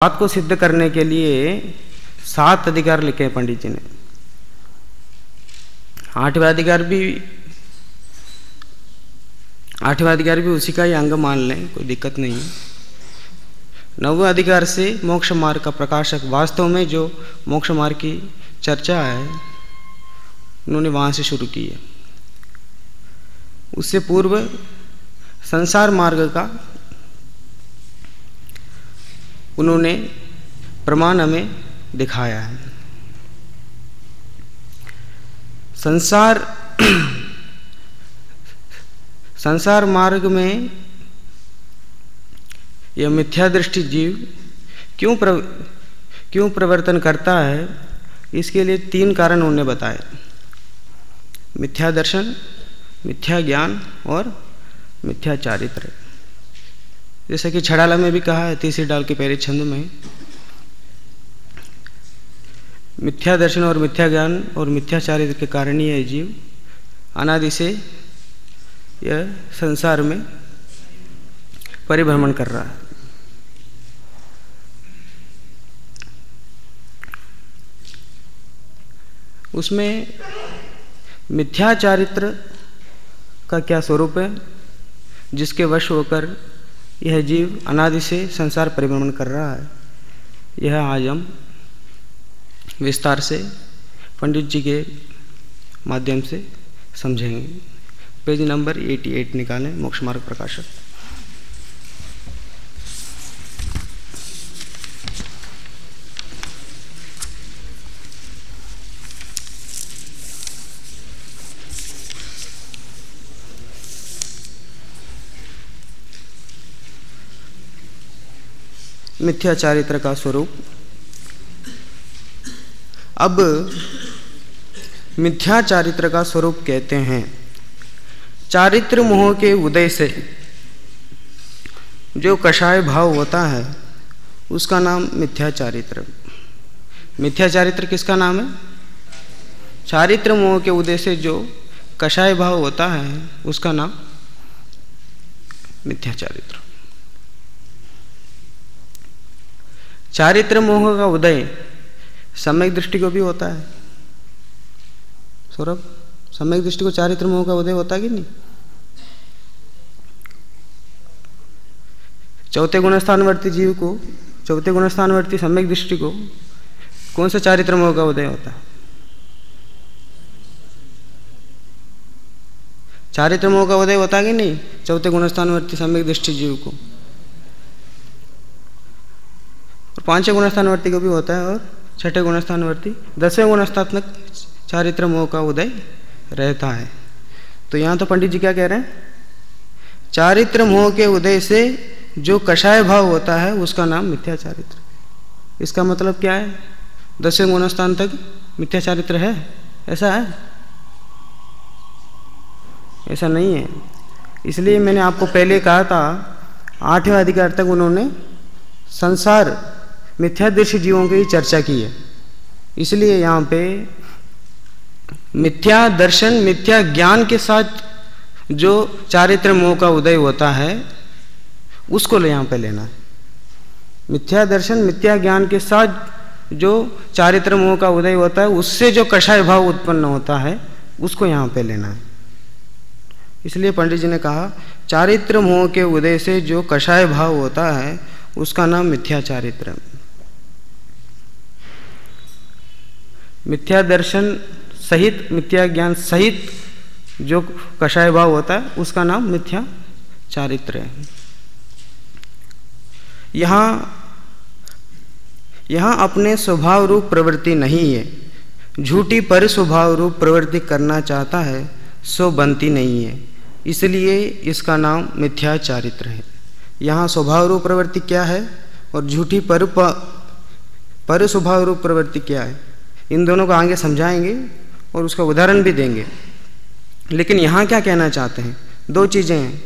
बात को सिद्ध करने के लिए 7 अधिकार लिखे हैं पंडित जी ने। 8वां अधिकार भी उसी का ही अंग मान लें, कोई दिक्कत नहीं है। 9वें अधिकार से मोक्ष मार्ग का प्रकाशक, वास्तव में जो मोक्ष मार्ग की चर्चा है उन्होंने वहाँ से शुरू की है। उससे पूर्व संसार मार्ग का उन्होंने प्रमाण हमें दिखाया है। संसार मार्ग में यह मिथ्या दृष्टि जीव क्यों प्रवर्तन करता है, इसके लिए 3 कारण उन्होंने बताए: मिथ्या दर्शन, मिथ्या ज्ञान और मिथ्या चारित्र। जैसा कि छड़ाला में भी कहा है, तीसरी डाल के पहले छंद में, मिथ्या दर्शन और मिथ्या ज्ञान और मिथ्या चारित्र के कारण ही यह जीव अनादि से यह संसार में परिभ्रमण कर रहा है। उसमें मिथ्या चारित्र का क्या स्वरूप है, जिसके वश होकर यह जीव अनादि से संसार परिभ्रमण कर रहा है, यह आज हम विस्तार से पंडित जी के माध्यम से समझेंगे। पेज नंबर 88 निकालें, मोक्ष मार्ग प्रकाशक। मिथ्या चारित्र का स्वरूप। अब मिथ्या चारित्र का स्वरूप कहते हैं चारित्र मोह के उदय से जो कषाय भाव होता है उसका नाम मिथ्या चारित्र। मिथ्या चारित्र किसका नाम है? चारित्र मोह के उदय से जो कषाय भाव होता है उसका नाम मिथ्या चारित्र। चारित्र मोह का उदय सम्यक दृष्टि को भी होता है। सौरभ, सम्यक दृष्टि को चारित्र मोह का उदय होता है कि नहीं? चौथे गुणस्थानवर्ती जीव को, चौथे गुणस्थानवर्ती सम्यक दृष्टि को कौन सा चारित्र मोह का उदय होता है? चारित्र मोह का उदय होता है कि नहीं चौथे गुणस्थानवर्ती सम्यक दृष्टि जीव को? और 5वें गुणस्थानवर्ती को भी होता है, और 6ठे गुणस्थानवर्ती 10वें गुणस्थात्मक चारित्र मोह का उदय रहता है। तो यहाँ तो पंडित जी क्या कह रहे हैं? चारित्र मोह के उदय से जो कषाय भाव होता है उसका नाम मिथ्या चारित्र। इसका मतलब क्या है? 10वें गुणस्थान तक मिथ्या चारित्र है, ऐसा है? ऐसा नहीं है। इसलिए मैंने आपको पहले कहा था 8वें अधिकार तक उन्होंने संसार मिथ्या दृष्टि जीवों की चर्चा की है। इसलिए यहाँ पे मिथ्या दर्शन, मिथ्या ज्ञान के साथ जो चारित्र मोह का उदय होता है उसको यहाँ पे लेना है। मिथ्या दर्शन, मिथ्या ज्ञान के साथ जो चारित्र मोह का उदय होता है उससे जो कषाय भाव उत्पन्न होता है उसको यहाँ पे लेना है। इसलिए पंडित जी ने कहा चारित्र मोह के उदय से जो कषाय भाव होता है उसका नाम मिथ्या चारित्र। मिथ्या दर्शन सहित, मिथ्या ज्ञान सहित जो कषाय भाव होता है उसका नाम मिथ्या चारित्र है। यहाँ अपने स्वभाव रूप प्रवृत्ति नहीं है। झूठी पर स्वभाव रूप प्रवृत्ति करना चाहता है सो बनती नहीं है, इसलिए इसका नाम मिथ्या चारित्र है। यहाँ स्वभाव रूप प्रवृत्ति क्या है और झूठी पर स्वभाव रूप प्रवृत्ति क्या है, इन दोनों को आगे समझाएंगे और उसका उदाहरण भी देंगे। लेकिन यहाँ क्या कहना चाहते हैं? 2 चीज़ें हैं,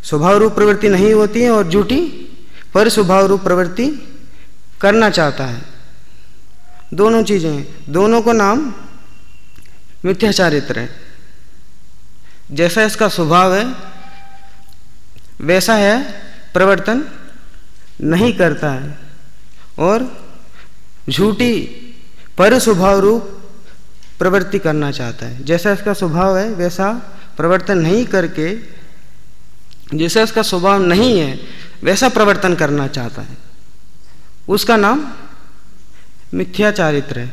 स्वभाव रूप प्रवृत्ति नहीं होती है और झूठी पर स्वभाव रूप प्रवृत्ति करना चाहता है। दोनों चीज़ें हैं, दोनों को नाम मिथ्या चारित्र है। जैसा इसका स्वभाव है वैसा है प्रवर्तन नहीं करता है, और झूठी पर स्वभाव रूप प्रवृत्ति करना चाहता है। जैसा इसका स्वभाव है वैसा प्रवर्तन नहीं करके, जैसा इसका स्वभाव नहीं है वैसा प्रवर्तन करना चाहता है, उसका नाम मिथ्या चारित्र है।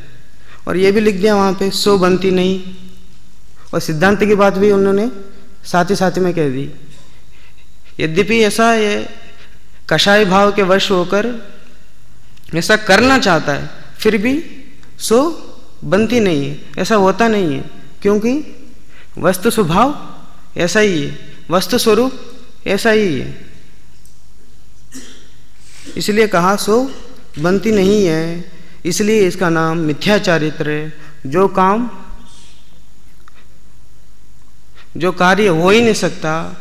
और ये भी लिख दिया वहाँ पे, सो बनती नहीं। और सिद्धांत की बात भी उन्होंने साथ ही में कह दी। यद्यपि ऐसा ये कषाय भाव के वश होकर ऐसा करना चाहता है, फिर भी सो बनती नहीं है, ऐसा होता नहीं है, क्योंकि वस्तु स्वभाव ऐसा ही है, वस्तु स्वरूप ऐसा ही है। इसलिए कहा सो बनती नहीं है, इसलिए इसका नाम मिथ्या चारित्र है। जो कार्य हो ही नहीं सकता,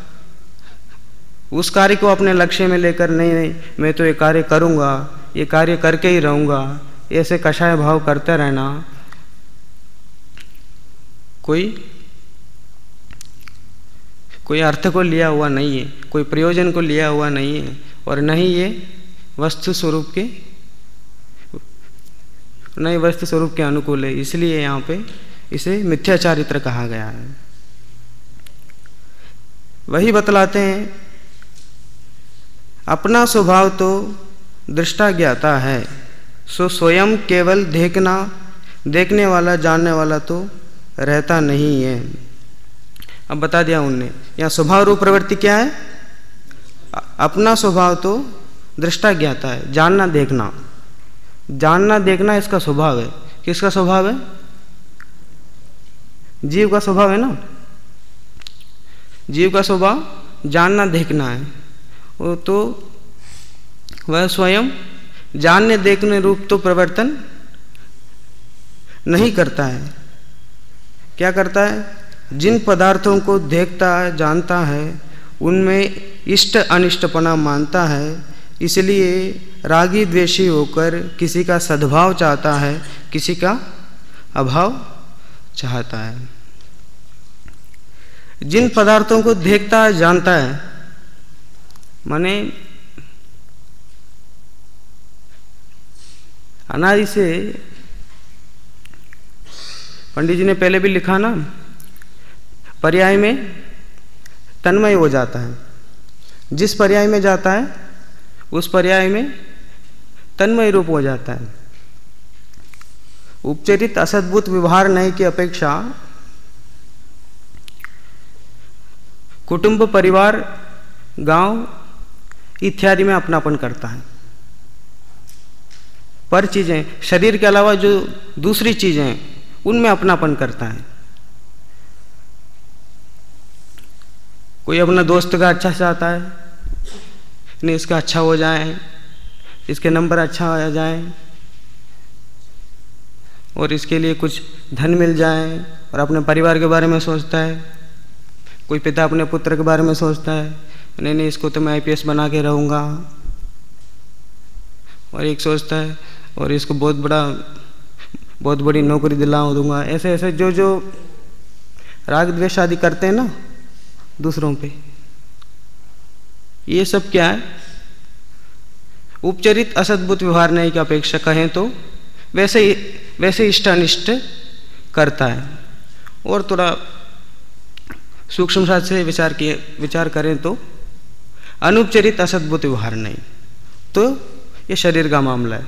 उस कार्य को अपने लक्ष्य में लेकर नहीं मैं तो ये कार्य करूँगा, ये कार्य करके ही रहूँगा, ऐसे कषाय भाव करते रहना कोई अर्थ को लिया हुआ नहीं है, कोई प्रयोजन को लिया हुआ नहीं है, और नहीं ये वस्तु स्वरूप के अनुकूल है। इसलिए यहाँ पे इसे मिथ्या चारित्र कहा गया है। वही बतलाते हैं, अपना स्वभाव तो दृष्टा ज्ञाता है, सो स्वयं केवल देखने वाला जानने वाला तो रहता नहीं है। अब बता दिया उनने, यहाँ स्वभाव रूप प्रवृत्ति क्या है? अपना स्वभाव तो दृष्टा ज्ञाता है, जानना देखना इसका स्वभाव है। किसका स्वभाव है? जीव का स्वभाव है ना। जीव का स्वभाव जानना देखना है, वो तो वह स्वयं जानने देखने रूप तो प्रवर्तन नहीं करता है। क्या करता है? जिन पदार्थों को देखता है, जानता है, उनमें इष्ट अनिष्टपना मानता है, इसलिए रागी द्वेषी होकर किसी का सद्भाव चाहता है, किसी का अभाव चाहता है। जिन पदार्थों को देखता है, जानता है, माने अनादि से पंडित जी ने पहले भी लिखा ना, पर्याय में तन्मय हो जाता है। जिस पर्याय में जाता है उस पर्याय में तन्मय रूप हो जाता है। उपचरित असद्भुत व्यवहार नहीं की अपेक्षा कुटुंब, परिवार, गांव इत्यादि में अपनापन करता है। पर चीजें, शरीर के अलावा जो दूसरी चीजें हैं उनमें अपनापन करता है। कोई अपना दोस्त का अच्छा चाहता है, नहीं इसका अच्छा हो जाए, इसके नंबर अच्छा आ जाए, और इसके लिए कुछ धन मिल जाए, और अपने परिवार के बारे में सोचता है। कोई पिता अपने पुत्र के बारे में सोचता है, नहीं इसको तो मैं IPS बना के रहूँगा, और एक सोचता है और इसको बहुत बड़ी नौकरी दिला दूंगा। ऐसे ऐसे जो राग द्वेष आदि करते हैं ना दूसरों पे, ये सब क्या है? उपचरित असद्भुत व्यवहार नहीं की अपेक्षा कहें तो वैसे इष्ट अनिष्ट करता है। और थोड़ा सूक्ष्म साथ से विचार करें तो अनुपचरित असद्भुत व्यवहार नहीं, तो ये शरीर का मामला है।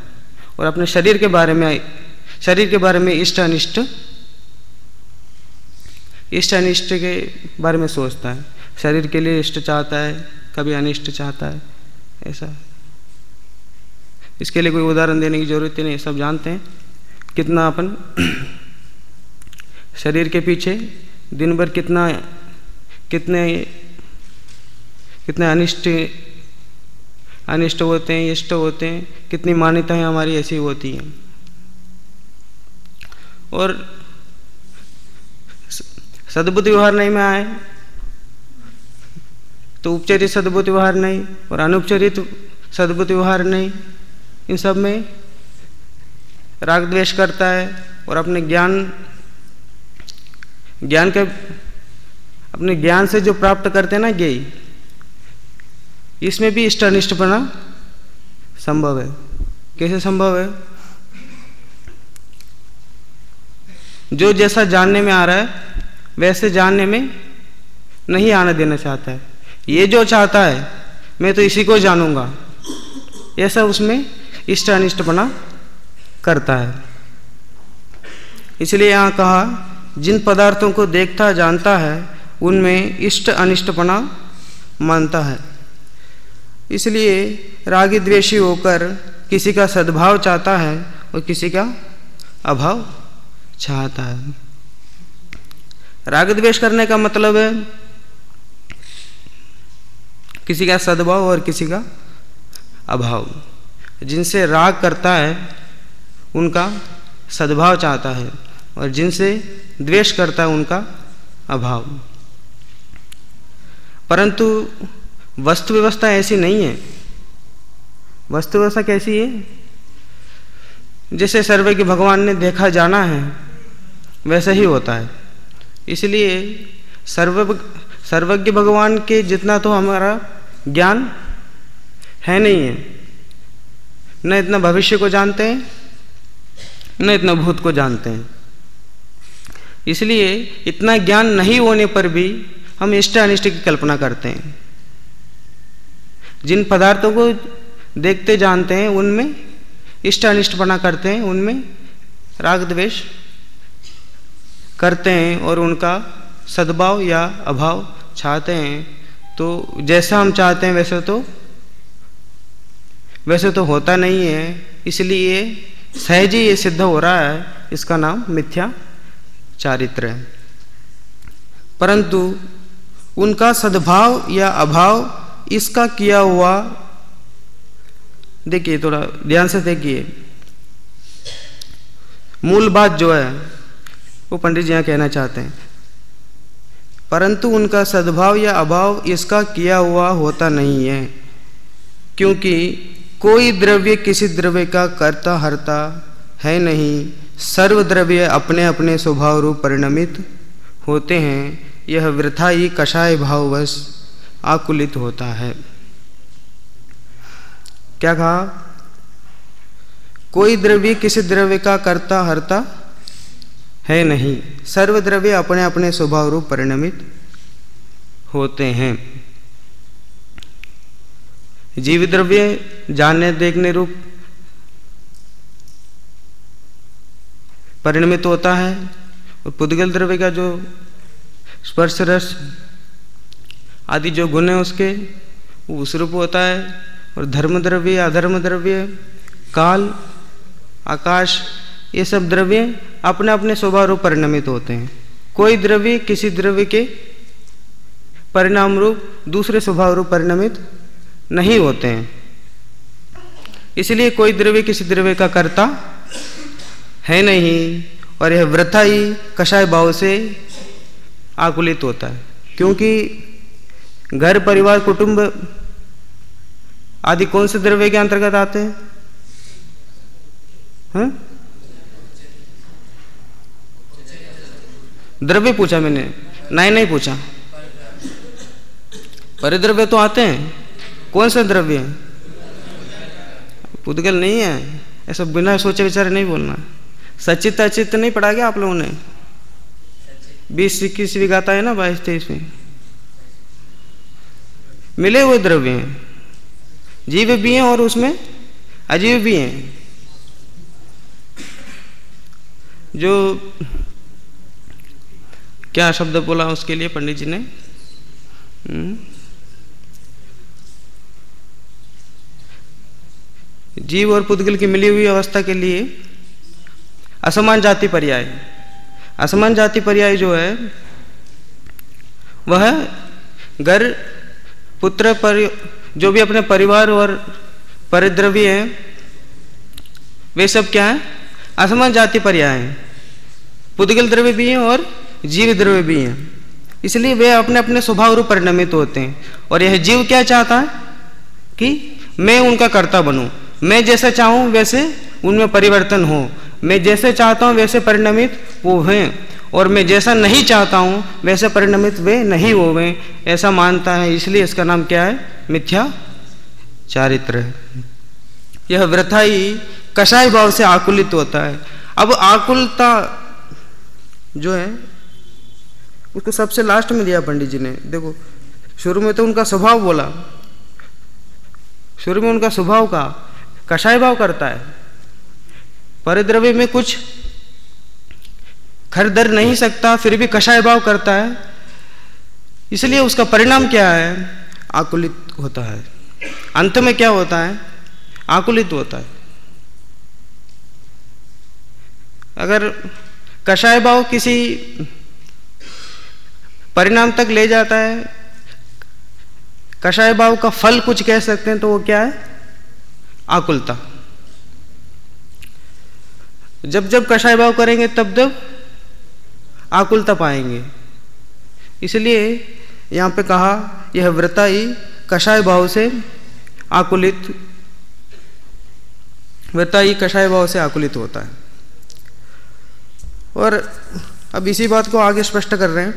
और अपने शरीर के बारे में इष्ट अनिष्ट के बारे में सोचता है। शरीर के लिए इष्ट चाहता है, कभी अनिष्ट चाहता है, ऐसा। इसके लिए कोई उदाहरण देने की जरूरत ही नहीं, सब जानते हैं कितना अपन शरीर के पीछे दिन भर कितने अनिष्ट होते हैं, इष्ट होते हैं, कितनी मान्यताएं हमारी ऐसी होती हैं। और सद्बुद्धि व्यवहार नहीं में आए तो उपचरित सद्बुद्धि व्यवहार नहीं और अनुपचरित सद्बुद्धि व्यवहार नहीं, इन सब में राग द्वेष करता है। और अपने ज्ञान से जो प्राप्त करते हैं ना ज्ञेय, इसमें भी इष्ट अनिष्टपना संभव है, कैसे संभव है? जो जैसा जानने में आ रहा है वैसे जानने में नहीं आने देना चाहता है। ये जो चाहता है मैं तो इसी को जानूंगा, ऐसा उसमें इष्ट अनिष्टपना करता है। इसलिए यहाँ कहा जिन पदार्थों को देखता जानता है उनमें इष्ट अनिष्टपना मानता है। इसलिए रागी द्वेषी होकर किसी का सद्भाव चाहता है और किसी का अभाव चाहता है। राग द्वेष करने का मतलब है किसी का सद्भाव और किसी का अभाव। जिनसे राग करता है उनका सद्भाव चाहता है और जिनसे द्वेष करता है उनका अभाव। परंतु वस्तु व्यवस्था ऐसी नहीं है। वस्तु व्यवस्था कैसी है? जैसे सर्वज्ञ भगवान ने देखा जाना है वैसा ही होता है। इसलिए सर्वज्ञ भगवान के जितना तो हमारा ज्ञान है नहीं है। न इतना भविष्य को जानते हैं न इतना भूत को जानते हैं। इसलिए इतना ज्ञान नहीं होने पर भी हम इष्ट अनिष्ट की कल्पना करते हैं। जिन पदार्थों को देखते जानते हैं उनमें इष्ट अनिष्टपना करते हैं, उनमें राग द्वेष करते हैं और उनका सद्भाव या अभाव चाहते हैं। तो जैसा हम चाहते हैं वैसे तो होता नहीं है। इसलिए सहज ही ये सिद्ध हो रहा है, इसका नाम मिथ्या चारित्र है। परंतु उनका सद्भाव या अभाव इसका किया हुआ, देखिए थोड़ा ध्यान से देखिए, मूल बात जो है वो पंडित जी यहाँ कहना चाहते हैं। परंतु उनका सद्भाव या अभाव इसका किया हुआ होता नहीं है, क्योंकि कोई द्रव्य किसी द्रव्य का कर्ता हर्ता है नहीं। सर्व द्रव्य अपने अपने स्वभाव रूप परिणमित होते हैं। यह वृथा ही कषाय भाववश आकुलित होता है। क्या कहा? कोई द्रव्य किसी द्रव्य का कर्ता हर्ता है नहीं। सर्व द्रव्य अपने अपने स्वभाव रूप परिणमित होते हैं। जीव द्रव्य जानने देखने रूप परिणमित होता है और पुद्गल द्रव्य का जो स्पर्श रस आदि जो गुण है उसके वो उस रूप होता है। और धर्म द्रव्य अधर्म द्रव्य काल आकाश ये सब द्रव्य अपने अपने स्वभाव रूप परिणमित होते हैं। कोई द्रव्य किसी द्रव्य के परिणाम रूप दूसरे स्वभाव रूप परिणमित नहीं होते हैं। इसलिए कोई द्रव्य किसी द्रव्य का कर्ता है नहीं और यह वृथा ही कषाय भाव से आकुलित होता है। क्योंकि घर परिवार कुटुंब आदि कौन से द्रव्य के अंतर्गत आते हैं? द्रव्य पूछा मैंने, नहीं पूछा। परिद्रव्य तो आते हैं। कौन सा द्रव्य है? पुद्गल नहीं है। ऐसा बिना सोचे विचारे नहीं बोलना। सचित अचित नहीं पढ़ा गया आप लोगों ने? 20-21 गाता है ना, 22-23 में मिले हुए द्रव्य हैं। जीव भी हैं और उसमें अजीव भी हैं। जो क्या शब्द बोला उसके लिए पंडित जी ने? जीव और पुद्गल की मिली हुई अवस्था के लिए असमान जाति पर्याय। असमान जाति पर्याय जो है वह घर पुत्र पर जो भी अपने परिवार और परिद्रव्य हैं वे सब क्या है? असमान जाति पर्याय हैं। पुद्गल द्रव्य भी हैं और जीव द्रव्य भी हैं। इसलिए वे अपने अपने स्वभाव रूप परिणमित होते हैं। और यह जीव क्या चाहता है कि मैं उनका कर्ता बनूं, मैं जैसा चाहूं वैसे उनमें परिवर्तन हो, मैं जैसे चाहता हूं वैसे परिणमित वो हैं, और मैं जैसा नहीं चाहता हूं वैसे परिणमित वे नहीं होवे, ऐसा मानता है। इसलिए इसका नाम क्या है? मिथ्या चारित्र है। यह वृथा ही कषाय भाव से आकुलित होता है। अब आकुलता जो है उसको सबसे लास्ट में दिया पंडित जी ने। देखो शुरू में तो उनका स्वभाव बोला, शुरू में उनका स्वभाव का कषाय भाव करता है, परिद्रव्य में कुछ खरीद नहीं सकता फिर भी कषाय भाव करता है, इसलिए उसका परिणाम क्या है? आकुलित होता है। अंत में क्या होता है? आकुलित होता है। अगर कषाय भाव किसी परिणाम तक ले जाता है, कषाय भाव का फल कुछ कह सकते हैं, तो वो क्या है? आकुलता। जब जब कषाय भाव करेंगे तब तब आकुलता पाएंगे। इसलिए यहाँ पे कहा यह वृथा ही कषाय भाव से आकुलित, वृथा ही कषाय भाव से आकुलित होता है। और अब इसी बात को आगे स्पष्ट कर रहे हैं,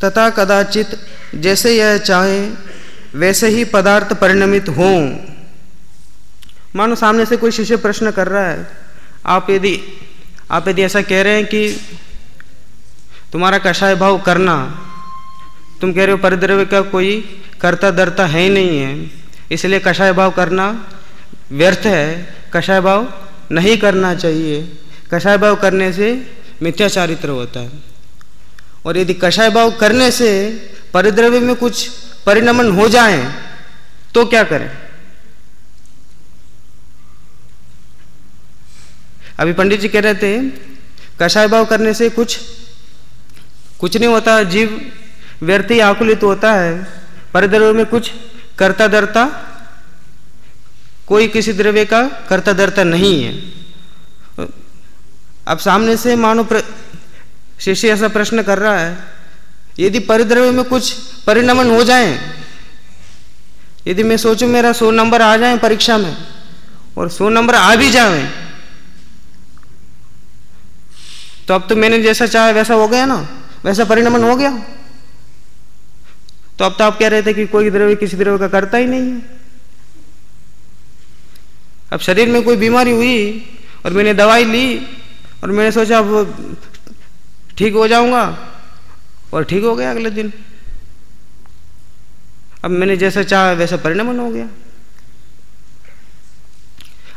तथा कदाचित जैसे यह चाहे वैसे ही पदार्थ परिणमित हों। मानो सामने से कोई शिष्य प्रश्न कर रहा है, आप यदि ऐसा कह रहे हैं कि तुम्हारा कषाय भाव करना, तुम कह रहे हो परिद्रव्य का कोई कर्ता धर्ता है ही नहीं है, इसलिए कषाय भाव करना व्यर्थ है, कषाय भाव नहीं करना चाहिए, कषाय भाव करने से मिथ्या चारित्र होता है। और यदि कषाय भाव करने से परिद्रव्य में कुछ परिणमन हो जाए तो क्या करें? अभी पंडित जी कह रहे थे कषाय भाव करने से कुछ नहीं होता, जीव व्यर्थ ही आकुलित होता है, परिद्रव्य में कुछ कर्ता धर्ता, कोई किसी द्रव्य का कर्ता धर्ता नहीं है। अब सामने से मानो शिष्य ऐसा प्रश्न कर रहा है, यदि परिद्रव्य में कुछ परिणमन हो जाए, यदि मैं सोचूं मेरा 100 नंबर आ जाए परीक्षा में और 100 नंबर आ भी जाए, तो अब तो मैंने जैसा चाहा वैसा हो गया ना, वैसा परिणमन हो गया। तो अब तो आप कह रहे थे कि कोई द्रव्य किसी द्रव्य का करता ही नहीं है। अब शरीर में कोई बीमारी हुई और मैंने दवाई ली और मैंने सोचा अब ठीक हो जाऊंगा, और ठीक हो गया अगले दिन। अब मैंने जैसा चाहा वैसा परिणमन हो गया।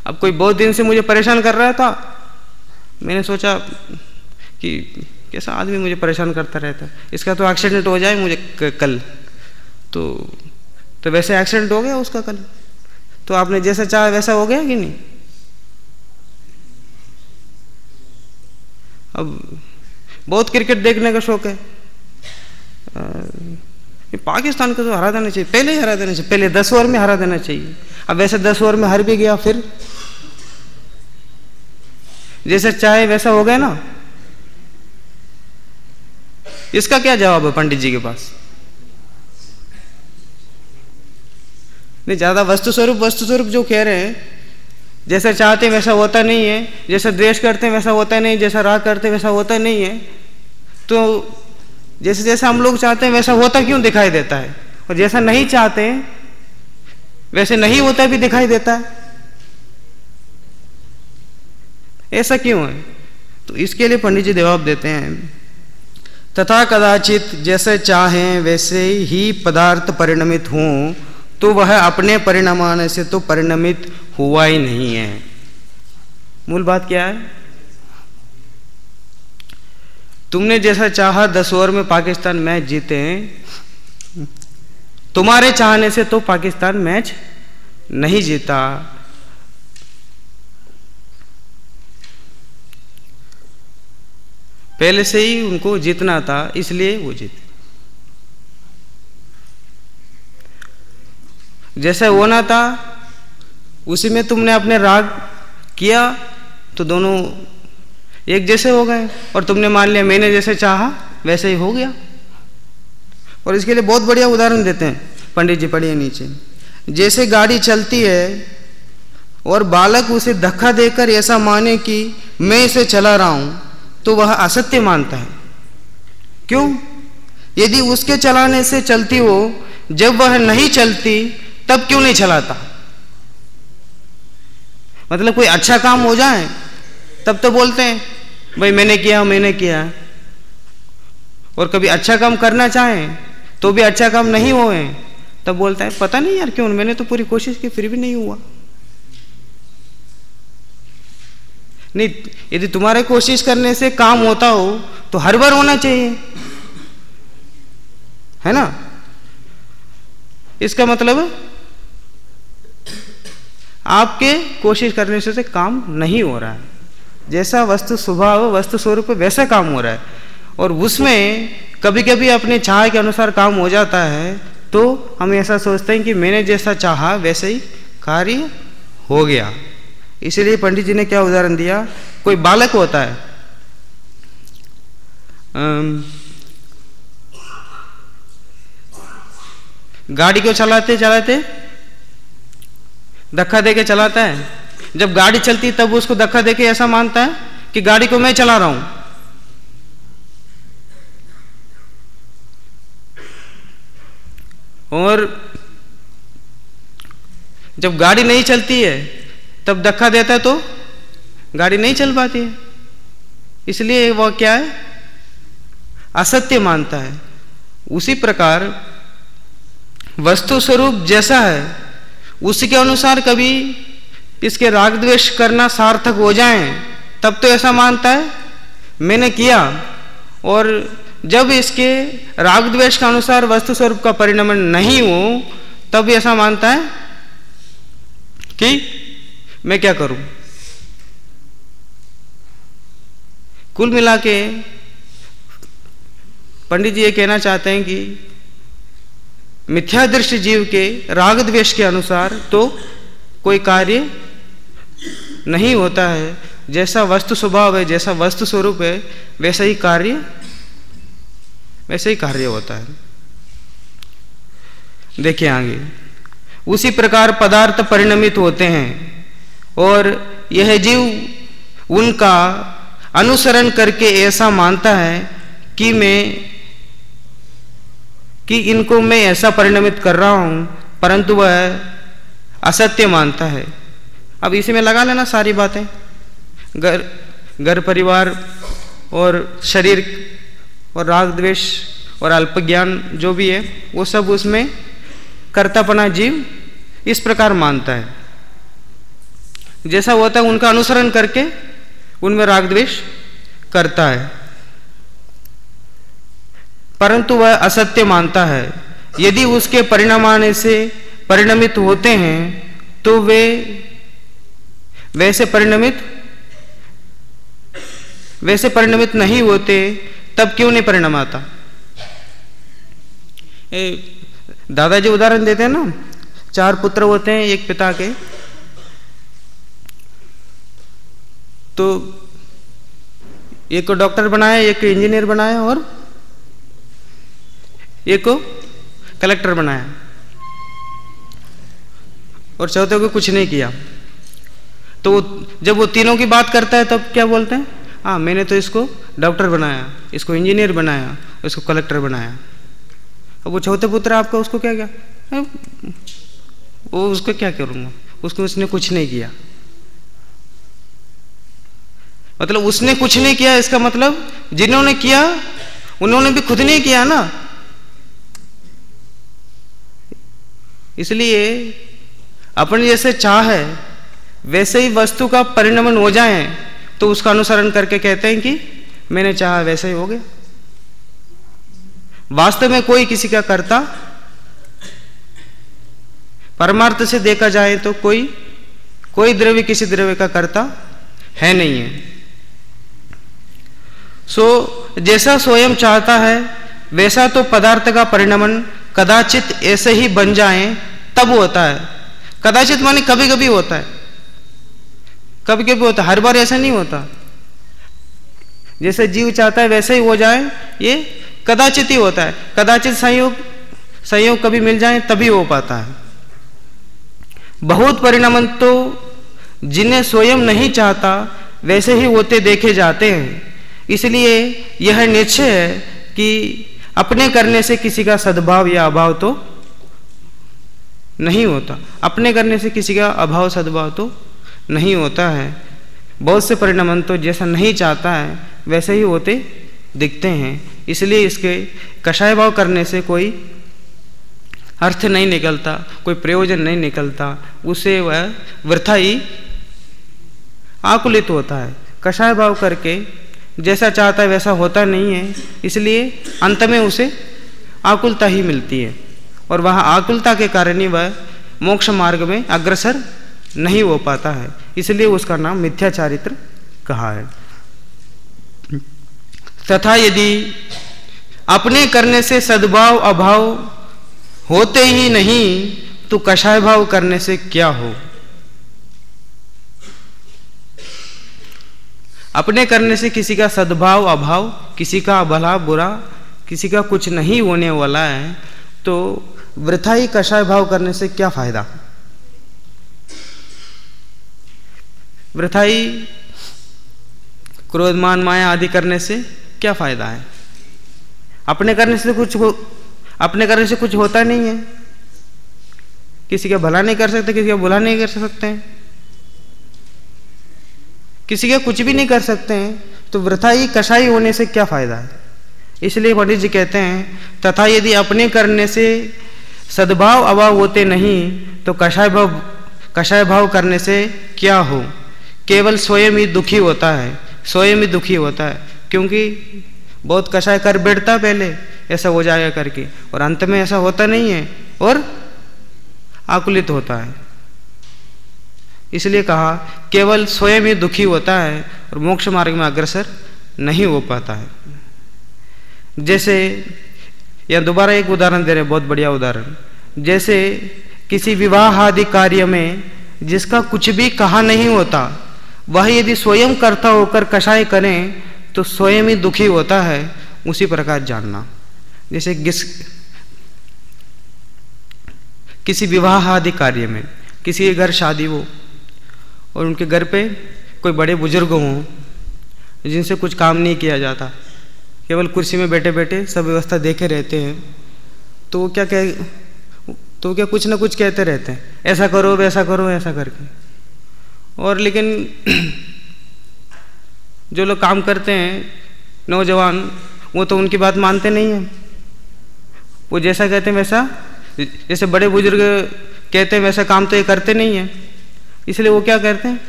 अब कोई बहुत दिन से मुझे परेशान कर रहा था, मैंने सोचा कि कैसा आदमी मुझे परेशान करता रहता है, इसका तो एक्सीडेंट हो जाए मुझे कल, तो वैसे एक्सीडेंट हो गया उसका कल। तो आपने जैसा चाहा वैसा हो गया कि नहीं? अब बहुत क्रिकेट देखने का शौक है, पाकिस्तान को तो हरा देना चाहिए, पहले ही हरा देना चाहिए, पहले 10 ओवर में हरा देना चाहिए। अब वैसे 10 ओवर में हार भी गया, फिर जैसे चाहे वैसा हो गया ना। इसका क्या जवाब है पंडित जी के पास? नहीं, ज्यादा वस्तु स्वरूप जो कह रहे हैं, जैसा चाहते हैं वैसा होता नहीं है, जैसा द्वेष करते हैं वैसा होता नहीं, जैसा राग करते हैं वैसा होता नहीं है, तो जैसे जैसा हम लोग चाहते हैं वैसा होता क्यों दिखाई देता है, और जैसा नहीं चाहते हैं वैसे नहीं होता भी दिखाई देता है? ऐसा क्यों है? तो इसके लिए पंडित जी जवाब देते हैं, तथा कदाचित जैसे चाहें वैसे ही पदार्थ परिणमित हों, तो वह अपने परिणाम से तो परिणमित हुआ ही नहीं है। मूल बात क्या है? तुमने जैसा चाहा 10 ओवर में पाकिस्तान मैच जीते हैं, तुम्हारे चाहने से तो पाकिस्तान मैच नहीं जीता। पहले से ही उनको जीतना था, इसलिए वो जीते। जैसे होना था उसी में तुमने अपने राग किया तो दोनों एक जैसे हो गए, और तुमने मान लिया मैंने जैसे चाहा वैसे ही हो गया। और इसके लिए बहुत बढ़िया उदाहरण देते हैं पंडित जी, पढ़िए नीचे। जैसे गाड़ी चलती है और बालक उसे धक्का देकर ऐसा माने कि मैं इसे चला रहा हूं, तो वह असत्य मानता है। क्यों? यदि उसके चलाने से चलती हो, जब वह नहीं चलती तब क्यों नहीं चलाता? मतलब कोई अच्छा काम हो जाए तब तो बोलते हैं भाई मैंने किया। और कभी अच्छा काम करना चाहें तो भी अच्छा काम नहीं हुए तब बोलता है पता नहीं यार क्यों, मैंने तो पूरी कोशिश की फिर भी नहीं हुआ। नहीं, यदि तुम्हारे कोशिश करने से काम होता हो तो हर बार होना चाहिए, है ना। इसका मतलब आपके कोशिश करने से काम नहीं हो रहा है, जैसा वस्तु स्वभाव वस्तु स्वरूप वैसा काम हो रहा है। और उसमें कभी कभी अपने चाह के अनुसार काम हो जाता है तो हम ऐसा सोचते हैं कि मैंने जैसा चाहा वैसे ही कार्य हो गया। इसलिए पंडित जी ने क्या उदाहरण दिया, कोई बालक होता है, गाड़ी को चलाते चलाते धक्का देके चलाता है। जब गाड़ी चलती तब उसको धक्का देके ऐसा मानता है कि गाड़ी को मैं चला रहा हूं। और जब गाड़ी नहीं चलती है तब धक्का देता है तो गाड़ी नहीं चल पाती है। इसलिए वह क्या है, असत्य मानता है। उसी प्रकार वस्तु स्वरूप जैसा है उसी के अनुसार कभी इसके राग द्वेष करना सार्थक हो जाए तब तो ऐसा मानता है मैंने किया, और जब इसके राग द्वेष के अनुसार वस्तु स्वरूप का परिणमन नहीं हो तब ऐसा मानता है कि मैं क्या करूं। कुल मिला के पंडित जी ये कहना चाहते हैं कि मिथ्या दृष्टि जीव के राग द्वेष के अनुसार तो कोई कार्य नहीं होता है, जैसा वस्तु स्वभाव है जैसा वस्तु स्वरूप है वैसा ही कार्य होता है। देखिए आगे, उसी प्रकार पदार्थ परिणमित होते हैं और यह जीव उनका अनुसरण करके ऐसा मानता है कि इनको मैं ऐसा परिणमित कर रहा हूं, परंतु वह असत्य मानता है। अब इसी में लगा लेना सारी बातें, घर परिवार और शरीर और राग द्वेष और अल्पज्ञान जो भी है वो सब उसमें कर्तापना जीव इस प्रकार मानता है। जैसा होता है उनका अनुसरण करके उनमें राग द्वेष करता है, परंतु वह असत्य मानता है। यदि उसके परिणाम आने से परिणमित होते हैं तो वे वैसे परिणमित नहीं होते, तब क्यों नहीं परिणाम आता। दादाजी उदाहरण देते हैं ना, 4 पुत्र होते हैं एक पिता के, तो एक को डॉक्टर बनाया, एक को इंजीनियर बनाया और एक को कलेक्टर बनाया, और चौथे को कुछ नहीं किया। तो जब वो तीनों की बात करता है तब क्या बोलते हैं, हाँ मैंने तो इसको डॉक्टर बनाया, इसको इंजीनियर बनाया, इसको कलेक्टर बनाया। अब वो चौथे पुत्र आपका उसको क्या वो उसको क्या करूँगा, उसने कुछ नहीं किया। मतलब उसने कुछ नहीं किया, इसका मतलब जिन्होंने किया उन्होंने भी खुद नहीं किया ना। इसलिए अपन जैसे चाह है वैसे ही वस्तु का परिणमन हो जाए तो उसका अनुसरण करके कहते हैं कि मैंने चाहा वैसे ही हो गया। वास्तव में कोई किसी का कर्ता, परमार्थ से देखा जाए तो कोई द्रव्य किसी द्रव्य का कर्ता है नहीं है। जैसा स्वयं चाहता है वैसा तो पदार्थ का परिणमन कदाचित ऐसे ही बन जाए तब होता है। कदाचित माने कभी कभी होता है, कभी कभी होता है, हर बार ऐसा नहीं होता। जैसे जीव चाहता है वैसे ही हो जाए, ये कदाचित ही होता है। कदाचित संयोग कभी मिल जाए तभी हो पाता है। बहुत परिणमन तो जिन्हें स्वयं नहीं चाहता वैसे ही होते देखे जाते हैं। इसलिए यह निश्चय है कि अपने करने से किसी का सद्भाव या अभाव तो नहीं होता। अपने करने से किसी का अभाव सद्भाव तो नहीं होता है। बहुत से परिणाम तो जैसा नहीं चाहता है वैसे ही होते दिखते हैं। इसलिए इसके कषाय भाव करने से कोई अर्थ नहीं निकलता, कोई प्रयोजन नहीं निकलता, उससे वह वृथा ही आकुलित होता है। कषाय भाव करके जैसा चाहता है वैसा होता नहीं है, इसलिए अंत में उसे आकुलता ही मिलती है और वह आकुलता के कारण ही वह मोक्ष मार्ग में अग्रसर नहीं हो पाता है। इसलिए उसका नाम मिथ्या चारित्र कहा है। तथा यदि अपने करने से सद्भाव अभाव होते ही नहीं तो कषाय भाव करने से क्या हो। अपने करने से किसी का सद्भाव अभाव, किसी का भला बुरा, किसी का कुछ नहीं होने वाला है, तो वृथा ही कषाय भाव करने से क्या फायदा। वृथा ही क्रोध मान माया आदि करने से क्या फायदा है। अपने करने से कुछ होता नहीं है। किसी का भला नहीं कर सकते, किसी का बुरा नहीं कर सकते हैं, किसी का कुछ भी नहीं कर सकते हैं, तो वृथा ही कषाय होने से क्या फायदा है। इसलिए पंडित जी कहते हैं तथा यदि अपने करने से सद्भाव अभाव होते नहीं तो कषाय भाव करने से क्या हो। केवल स्वयं ही दुखी होता है, स्वयं ही दुखी होता है, क्योंकि बहुत कषाय कर बैठता पहले ऐसा हो जाएगा करके, और अंत में ऐसा होता नहीं है और आकुलित होता है। इसलिए कहा केवल स्वयं ही दुखी होता है और मोक्ष मार्ग में अग्रसर नहीं हो पाता है। जैसे यह दोबारा एक उदाहरण दे रहे, बहुत बढ़िया उदाहरण। जैसे किसी विवाह आदि कार्य में जिसका कुछ भी कहा नहीं होता, वह यदि स्वयं कर्ता होकर कषाय करें तो स्वयं ही दुखी होता है। उसी प्रकार जानना, जैसे किसी विवाह आदि कार्य में किसी के घर शादी हो और उनके घर पे कोई बड़े बुजुर्ग हों जिनसे कुछ काम नहीं किया जाता, केवल कुर्सी में बैठे बैठे सब व्यवस्था देखे रहते हैं, तो क्या कुछ ना कुछ कहते रहते हैं, ऐसा करो वैसा करो ऐसा करके। और लेकिन जो लोग काम करते हैं नौजवान, वो तो उनकी बात मानते नहीं हैं। वो जैसा कहते हैं वैसा, जैसे बड़े बुजुर्ग कहते हैं वैसा काम तो ये करते नहीं हैं। इसलिए वो क्या करते हैं,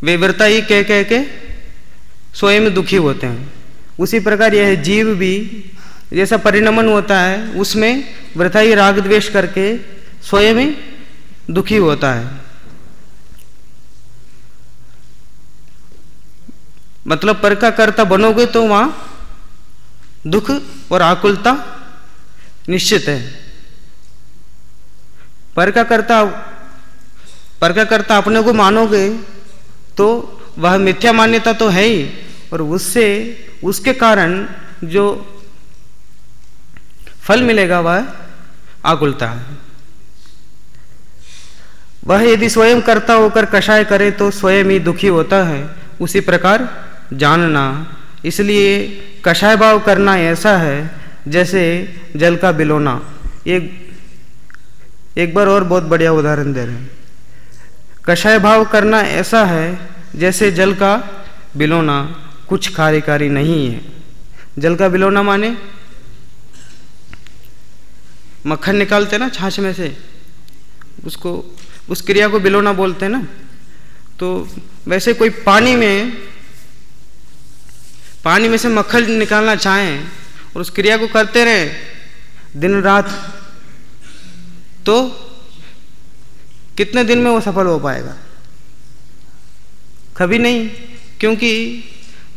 वे वृथा ही कह के स्वयं दुखी होते हैं। उसी प्रकार यह जीव भी जैसा परिणमन होता है उसमें वृथा ही राग द्वेष करके स्वयं ही दुखी होता है। मतलब पर का कर्ता बनोगे तो वहां दुख और आकुलता निश्चित है। पर का कर्ता अपने को मानोगे तो वह मिथ्या मान्यता तो है ही, और उसके कारण जो फल मिलेगा वह आकुलता है। वह यदि स्वयं कर्ता होकर कषाय करे तो स्वयं ही दुखी होता है। उसी प्रकार जानना, इसलिए कषाय भाव करना ऐसा है जैसे जल का बिलोना। एक बार और बहुत बढ़िया उदाहरण दे रहे हैं। कषाय भाव करना ऐसा है जैसे जल का बिलोना, कुछ कार्यकारी नहीं है। जल का बिलोना माने मक्खन निकालते ना छाछ में से, उसको उस क्रिया को बिलोना बोलते हैं ना। तो वैसे कोई पानी में से मक्खन निकालना चाहें और उस क्रिया को करते रहे दिन रात, तो कितने दिन में वो सफल हो पाएगा? कभी नहीं, क्योंकि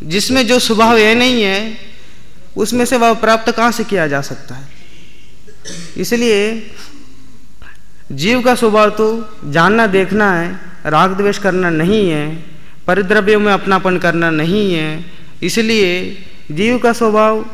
जिसमें जो स्वभाव है नहीं है उसमें से वह प्राप्त कहाँ से किया जा सकता है। इसलिए जीव का स्वभाव तो जानना देखना है, राग द्वेष करना नहीं है, परिद्रव्यों में अपनापन करना नहीं है। इसलिए जीव का स्वभाव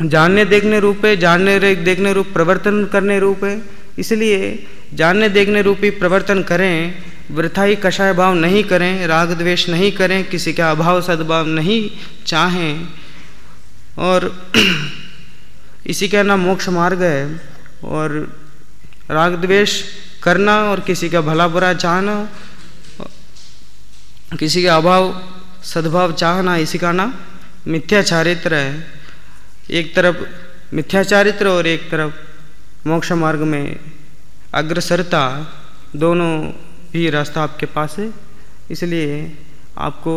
जानने देखने रूप है, जानने देखने रूप प्रवर्तन करने रूप है। इसलिए जानने देखने रूपी प्रवर्तन करें, वृथा ही कषाय भाव नहीं करें, राग द्वेष नहीं करें, किसी का अभाव सद्भाव नहीं चाहें, और इसी का नाम मोक्ष मार्ग है। और राग द्वेष करना और किसी का भला बुरा चाहना, किसी का अभाव सद्भाव चाहना, इसी का नाम मिथ्या चारित्र है। एक तरफ मिथ्या चारित्र और एक तरफ मोक्ष मार्ग में अग्रसरता, दोनों ही रास्ता आपके पास है। इसलिए आपको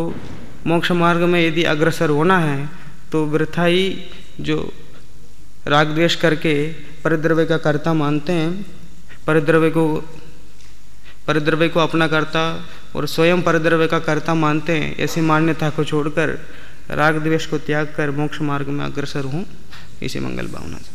मोक्ष मार्ग में यदि अग्रसर होना है तो वृथा ही जो राग द्वेष करके परिद्रव्य का कर्ता मानते हैं, परिद्रव्य को अपना कर्ता और स्वयं परिद्रव्य का कर्ता मानते हैं, ऐसी मान्यता को छोड़कर राग द्वेष को त्याग कर मोक्ष मार्ग में अग्रसर हूँ, इसी मंगल भावना से।